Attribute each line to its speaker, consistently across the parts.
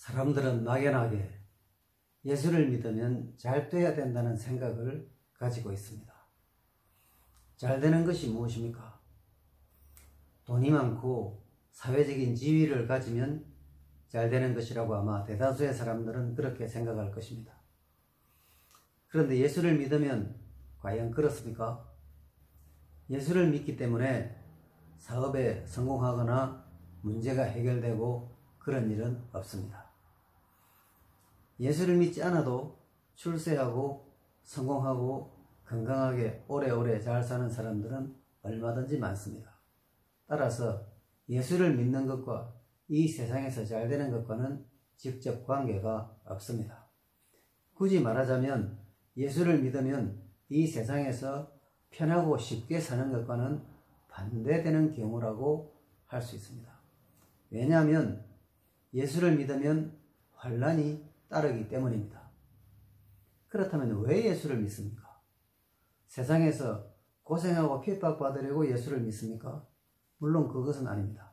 Speaker 1: 사람들은 막연하게 예수를 믿으면 잘 돼야 된다는 생각을 가지고 있습니다. 잘 되는 것이 무엇입니까? 돈이 많고 사회적인 지위를 가지면 잘 되는 것이라고 아마 대다수의 사람들은 그렇게 생각할 것입니다. 그런데 예수를 믿으면 과연 그렇습니까? 예수를 믿기 때문에 사업에 성공하거나 문제가 해결되고 그런 일은 없습니다. 예수를 믿지 않아도 출세하고 성공하고 건강하게 오래오래 잘 사는 사람들은 얼마든지 많습니다. 따라서 예수를 믿는 것과 이 세상에서 잘 되는 것과는 직접 관계가 없습니다. 굳이 말하자면 예수를 믿으면 이 세상에서 편하고 쉽게 사는 것과는 반대되는 경우라고 할 수 있습니다. 왜냐하면 예수를 믿으면 환난이 따르기 때문입니다. 그렇다면 왜 예수를 믿습니까? 세상에서 고생하고 핍박받으려고 예수를 믿습니까? 물론 그것은 아닙니다.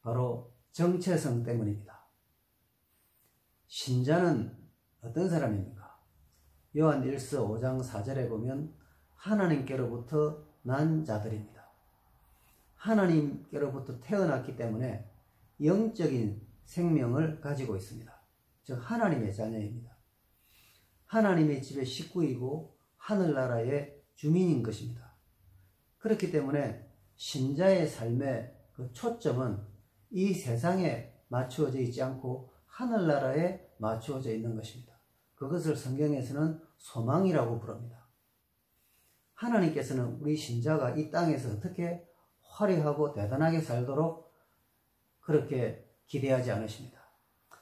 Speaker 1: 바로 정체성 때문입니다. 신자는 어떤 사람입니까? 요한 1서 5장 4절에 보면 하나님께로부터 난 자들입니다. 하나님께로부터 태어났기 때문에 영적인 생명을 가지고 있습니다. 즉 하나님의 자녀입니다. 하나님의 집의 식구이고 하늘나라의 주민인 것입니다. 그렇기 때문에 신자의 삶의 그 초점은 이 세상에 맞추어져 있지 않고 하늘나라에 맞추어져 있는 것입니다. 그것을 성경에서는 소망이라고 부릅니다. 하나님께서는 우리 신자가 이 땅에서 어떻게 화려하고 대단하게 살도록 그렇게 기대하지 않으십니다.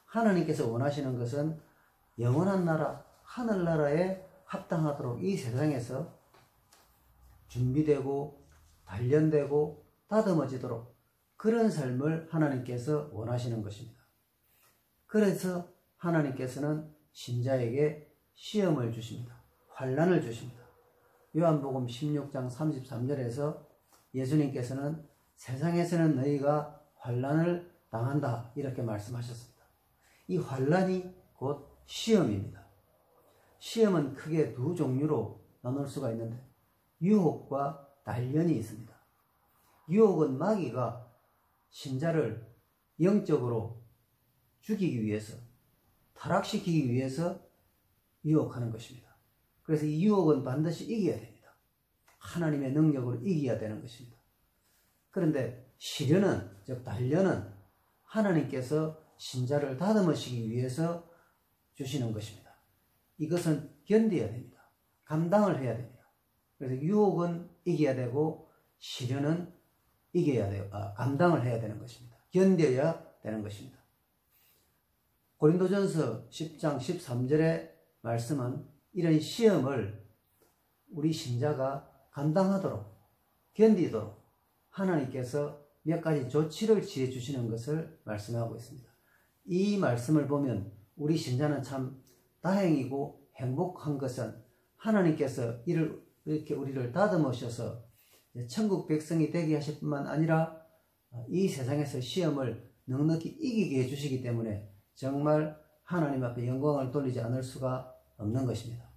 Speaker 1: 하나님께서 원하시는 것은 영원한 나라, 하늘나라에 합당하도록 이 세상에서 준비되고 단련되고 다듬어지도록 그런 삶을 하나님께서 원하시는 것입니다. 그래서 하나님께서는 신자에게 시험을 주십니다. 환난을 주십니다. 요한복음 16장 33절에서 예수님께서는 세상에서는 너희가 환난을 당한다 이렇게 말씀하셨습니다. 이 환난이 곧 시험입니다. 시험은 크게 두 종류로 나눌 수가 있는데 유혹과 단련이 있습니다. 유혹은 마귀가 신자를 영적으로 죽이기 위해서 타락시키기 위해서 유혹하는 것입니다. 그래서 이 유혹은 반드시 이겨야 됩니다. 하나님의 능력으로 이겨야 되는 것입니다. 그런데 시련은, 즉 단련은 하나님께서 신자를 다듬으시기 위해서 주시는 것입니다. 이것은 견뎌야 됩니다. 감당을 해야 됩니다. 그래서 유혹은 이겨야 되고 시련은 감당을 해야 되는 것입니다. 견뎌야 되는 것입니다. 고린도전서 10장 13절의 말씀은 이런 시험을 우리 신자가 감당하도록 견디도록 하나님께서 몇 가지 조치를 취해 주시는 것을 말씀하고 있습니다. 이 말씀을 보면 우리 신자는 참 다행이고 행복한 것은 하나님께서 이렇게 우리를 다듬으셔서 천국 백성이 되게 하실 뿐만 아니라 이 세상에서 시험을 넉넉히 이기게 해주시기 때문에 정말 하나님 앞에 영광을 돌리지 않을 수가 없는 것입니다.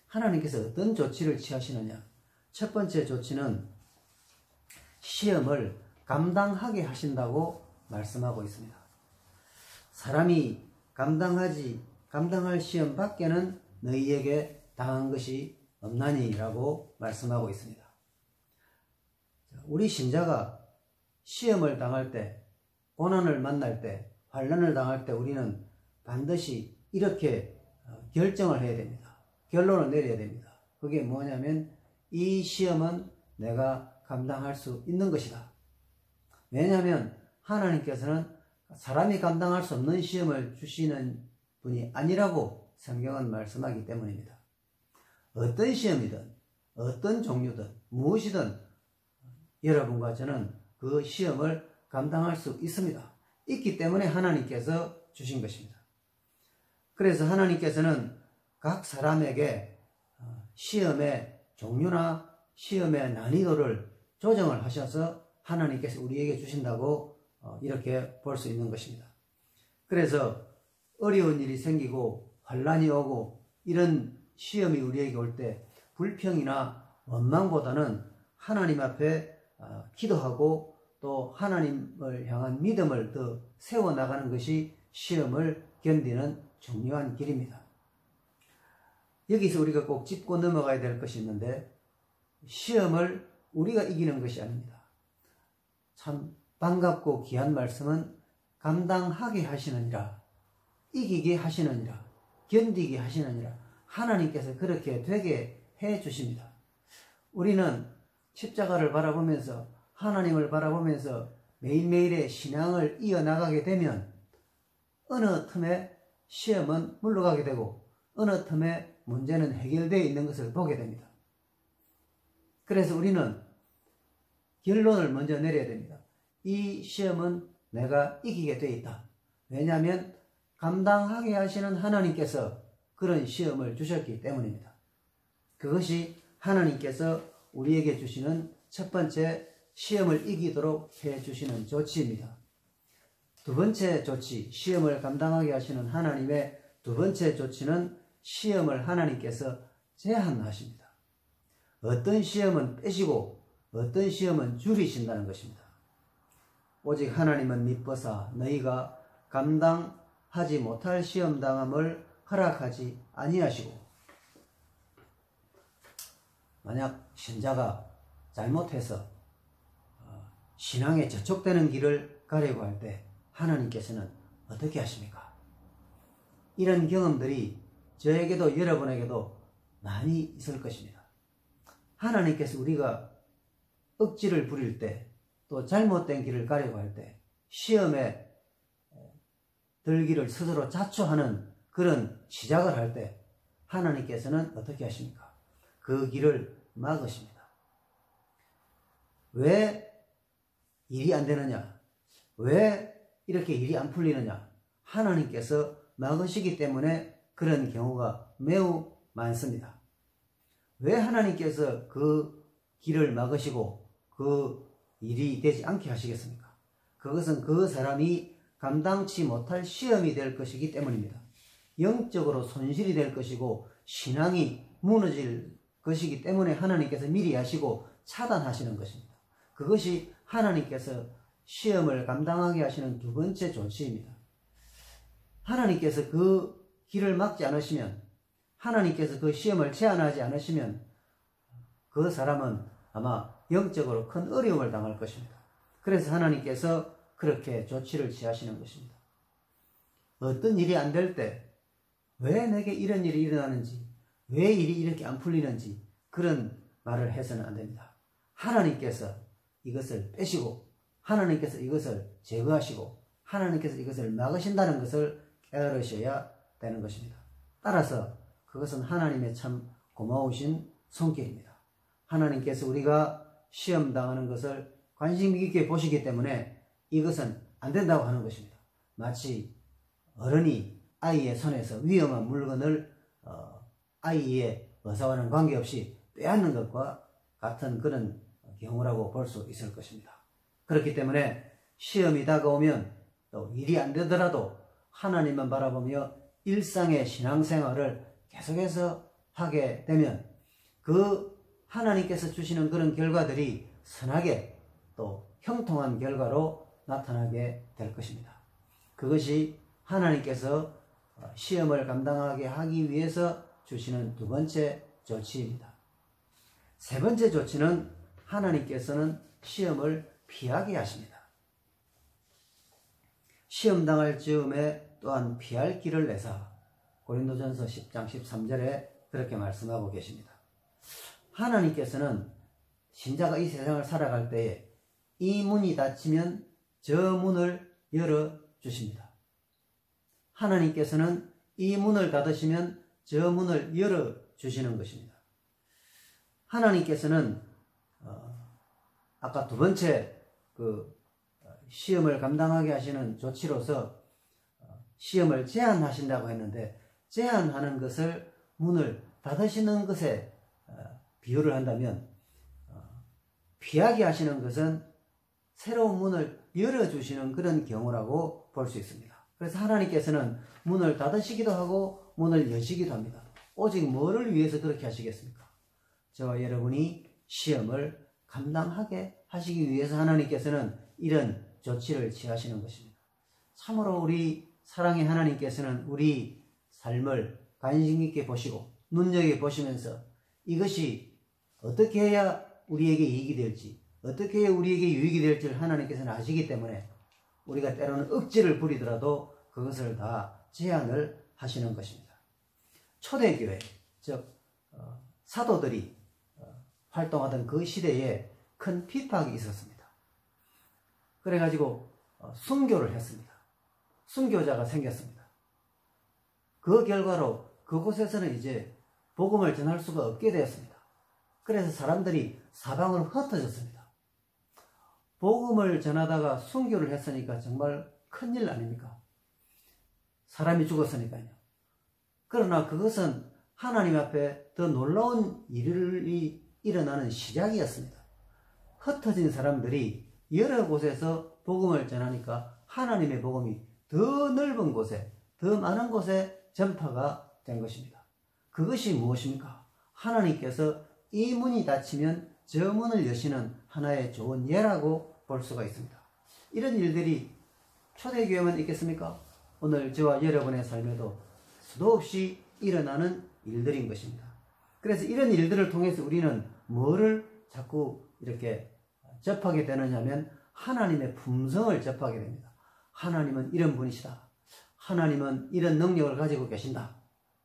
Speaker 1: 하나님께서 어떤 조치를 취하시느냐? 첫 번째 조치는 시험을 감당하게 하신다고 말씀하고 있습니다. 사람이 감당할 시험 밖에는 너희에게 당한 것이 없나니라고 말씀하고 있습니다. 우리 신자가 시험을 당할 때, 고난을 만날 때, 환난을 당할 때 우리는 반드시 이렇게 결정을 해야 됩니다. 결론을 내려야 됩니다. 그게 뭐냐면 이 시험은 내가 감당할 수 있는 것이다. 왜냐하면 하나님께서는 사람이 감당할 수 없는 시험을 주시는 분이 아니라고 성경은 말씀하기 때문입니다. 어떤 시험이든 어떤 종류든 무엇이든 여러분과 저는 그 시험을 감당할 수 있습니다. 있기 때문에 하나님께서 주신 것입니다. 그래서 하나님께서는 각 사람에게 시험의 종류나 시험의 난이도를 조정을 하셔서 하나님께서 우리에게 주신다고 이렇게 볼 수 있는 것입니다. 그래서 어려운 일이 생기고 환난이 오고 이런 시험이 우리에게 올 때 불평이나 원망보다는 하나님 앞에 기도하고 또 하나님을 향한 믿음을 더 세워나가는 것이 시험을 견디는 중요한 길입니다. 여기서 우리가 꼭 짚고 넘어가야 될 것이 있는데, 시험을 우리가 이기는 것이 아닙니다. 참 반갑고 귀한 말씀은 감당하게 하시느니라, 이기게 하시느니라, 견디게 하시느니라, 하나님께서 그렇게 되게 해 주십니다. 우리는 십자가를 바라보면서, 하나님을 바라보면서 매일매일의 신앙을 이어나가게 되면 어느 틈에 시험은 물러가게 되고 어느 틈에 문제는 해결되어 있는 것을 보게 됩니다. 그래서 우리는 결론을 먼저 내려야 됩니다. 이 시험은 내가 이기게 되어 있다. 왜냐하면 감당하게 하시는 하나님께서 그런 시험을 주셨기 때문입니다. 그것이 하나님께서 우리에게 주시는 첫 번째 시험을 이기도록 해주시는 조치입니다. 두 번째 조치, 시험을 감당하게 하시는 하나님의 두 번째 조치는 시험을 하나님께서 제한하십니다. 어떤 시험은 빼시고 어떤 시험은 줄이신다는 것입니다. 오직 하나님은 미쁘사 너희가 감당하지 못할 시험당함을 허락하지 아니하시고, 만약 신자가 잘못해서 신앙에 저촉되는 길을 가려고 할 때 하나님께서는 어떻게 하십니까? 이런 경험들이 저에게도 여러분에게도 많이 있을 것입니다. 하나님께서 우리가 억지를 부릴 때, 또 잘못된 길을 가려고 할 때, 시험에 들기를 스스로 자초하는 그런 시작을 할 때 하나님께서는 어떻게 하십니까? 그 길을 막으십니다. 왜 일이 안 되느냐? 왜 이렇게 일이 안 풀리느냐? 하나님께서 막으시기 때문에 그런 경우가 매우 많습니다. 왜 하나님께서 그 길을 막으시고 그 일이 되지 않게 하시겠습니까? 그것은 그 사람이 감당치 못할 시험이 될 것이기 때문입니다. 영적으로 손실이 될 것이고 신앙이 무너질 것이기 때문에 하나님께서 미리 하시고 차단하시는 것입니다. 그것이 하나님께서 시험을 감당하게 하시는 두 번째 조치입니다. 하나님께서 그 길을 막지 않으시면, 하나님께서 그 시험을 제한하지 않으시면 그 사람은 아마 영적으로 큰 어려움을 당할 것입니다. 그래서 하나님께서 그렇게 조치를 취하시는 것입니다. 어떤 일이 안 될 때 왜 내게 이런 일이 일어나는지, 왜 일이 이렇게 안 풀리는지 그런 말을 해서는 안 됩니다. 하나님께서 이것을 빼시고 하나님께서 이것을 제거하시고 하나님께서 이것을 막으신다는 것을 깨달으셔야 되는 것입니다. 따라서 그것은 하나님의 참 고마우신 손길입니다. 하나님께서 우리가 시험 당하는 것을 관심 있게 보시기 때문에 이것은 안 된다고 하는 것입니다. 마치 어른이 아이의 손에서 위험한 물건을 아이의 의사와는 관계없이 빼앗는 것과 같은 그런 경우라고 볼 수 있을 것입니다. 그렇기 때문에 시험이 다가오면 또 일이 안 되더라도 하나님만 바라보며 일상의 신앙생활을 계속해서 하게 되면 그 하나님께서 주시는 그런 결과들이 선하게 또 형통한 결과로 나타나게 될 것입니다. 그것이 하나님께서 시험을 감당하게 하기 위해서 주시는 두 번째 조치입니다. 세 번째 조치는 하나님께서는 시험을 피하게 하십니다. 시험 당할 즈음에 또한 피할 길을 내사 고린도전서 10장 13절에 그렇게 말씀하고 계십니다. 하나님께서는 신자가 이 세상을 살아갈 때에 이 문이 닫히면 저 문을 열어주십니다. 하나님께서는 이 문을 닫으시면 저 문을 열어주시는 것입니다. 하나님께서는 아까 두 번째 그 시험을 감당하게 하시는 조치로서 시험을 제한하신다고 했는데, 제한하는 것을 문을 닫으시는 것에 비유를 한다면 피하게 하시는 것은 새로운 문을 열어주시는 그런 경우라고 볼 수 있습니다. 그래서 하나님께서는 문을 닫으시기도 하고 문을 여시기도 합니다. 오직 뭐를 위해서 그렇게 하시겠습니까? 저와 여러분이 시험을 감당하게 하시기 위해서 하나님께서는 이런 조치를 취하시는 것입니다. 참으로 우리 사랑의 하나님께서는 우리 삶을 관심 있게 보시고 눈여겨보시면서 이것이 어떻게 해야 우리에게 이익이 될지, 어떻게 해야 우리에게 유익이 될지를 하나님께서는 아시기 때문에 우리가 때로는 억지를 부리더라도 그것을 다 제한을 하시는 것입니다. 초대교회, 즉 사도들이 활동하던 그 시대에 큰 핍박이 있었습니다. 그래가지고 순교를 했습니다. 순교자가 생겼습니다. 그 결과로 그곳에서는 이제 복음을 전할 수가 없게 되었습니다. 그래서 사람들이 사방으로 흩어졌습니다. 복음을 전하다가 순교를 했으니까 정말 큰일 아닙니까? 사람이 죽었으니까요. 그러나 그것은 하나님 앞에 더 놀라운 일이 일어나는 시작이었습니다. 흩어진 사람들이 여러 곳에서 복음을 전하니까 하나님의 복음이 더 넓은 곳에, 더 많은 곳에 전파가 된 것입니다. 그것이 무엇입니까? 하나님께서 이 문이 닫히면 저 문을 여시는 하나의 좋은 예라고 볼 수가 있습니다. 이런 일들이 초대교회만 있겠습니까? 오늘 저와 여러분의 삶에도 수도 없이 일어나는 일들인 것입니다. 그래서 이런 일들을 통해서 우리는 뭐를 자꾸 이렇게 접하게 되느냐 하면 하나님의 품성을 접하게 됩니다. 하나님은 이런 분이시다. 하나님은 이런 능력을 가지고 계신다.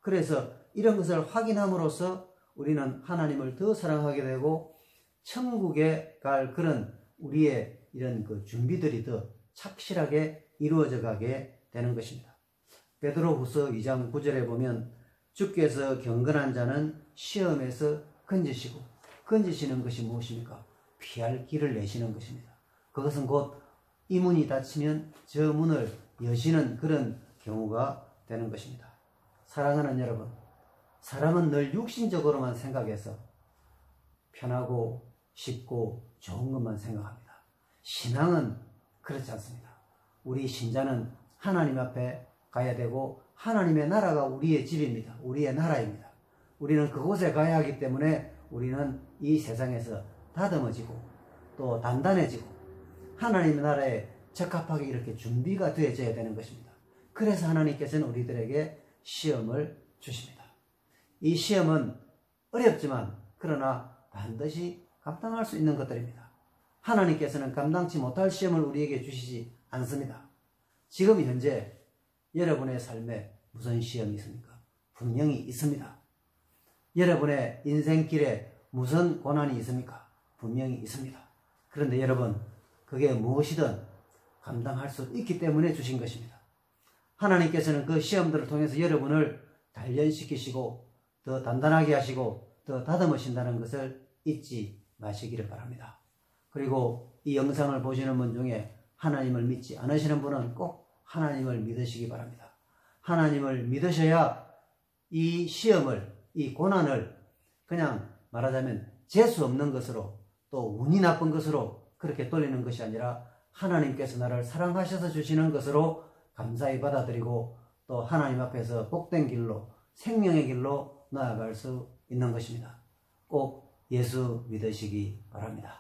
Speaker 1: 그래서 이런 것을 확인함으로써 우리는 하나님을 더 사랑하게 되고 천국에 갈 그런 우리의 이런 그 준비들이 더 착실하게 이루어져 가게 되는 것입니다. 베드로후서 2장 9절에 보면 주께서 경건한 자는 시험에서 건지시는 것이 무엇입니까? 피할 길을 내시는 것입니다. 그것은 곧 이 문이 닫히면 저 문을 여시는 그런 경우가 되는 것입니다. 사랑하는 여러분, 사람은 늘 육신적으로만 생각해서 편하고 쉽고 좋은 것만 생각합니다. 신앙은 그렇지 않습니다. 우리 신자는 하나님 앞에 가야 되고 하나님의 나라가 우리의 집입니다. 우리의 나라입니다. 우리는 그곳에 가야 하기 때문에 우리는 이 세상에서 다듬어지고 또 단단해지고 하나님의 나라에 적합하게 이렇게 준비가 되어져야 되는 것입니다. 그래서 하나님께서는 우리들에게 시험을 주십니다. 이 시험은 어렵지만 그러나 반드시 감당할 수 있는 것들입니다. 하나님께서는 감당치 못할 시험을 우리에게 주시지 않습니다. 지금 현재 여러분의 삶에 무슨 시험이 있습니까? 분명히 있습니다. 여러분의 인생길에 무슨 고난이 있습니까? 분명히 있습니다. 그런데 여러분, 그게 무엇이든 감당할 수 있기 때문에 주신 것입니다. 하나님께서는 그 시험들을 통해서 여러분을 단련시키시고 더 단단하게 하시고 더 다듬으신다는 것을 잊지 마시기를 바랍니다. 그리고 이 영상을 보시는 분 중에 하나님을 믿지 않으시는 분은 꼭 하나님을 믿으시기 바랍니다. 하나님을 믿으셔야 이 시험을, 이 고난을 그냥 말하자면 재수 없는 것으로 또 운이 나쁜 것으로 그렇게 돌리는 것이 아니라 하나님께서 나를 사랑하셔서 주시는 것으로 감사히 받아들이고 또 하나님 앞에서 복된 길로 생명의 길로 나아갈 수 있는 것입니다. 꼭 예수 믿으시기 바랍니다.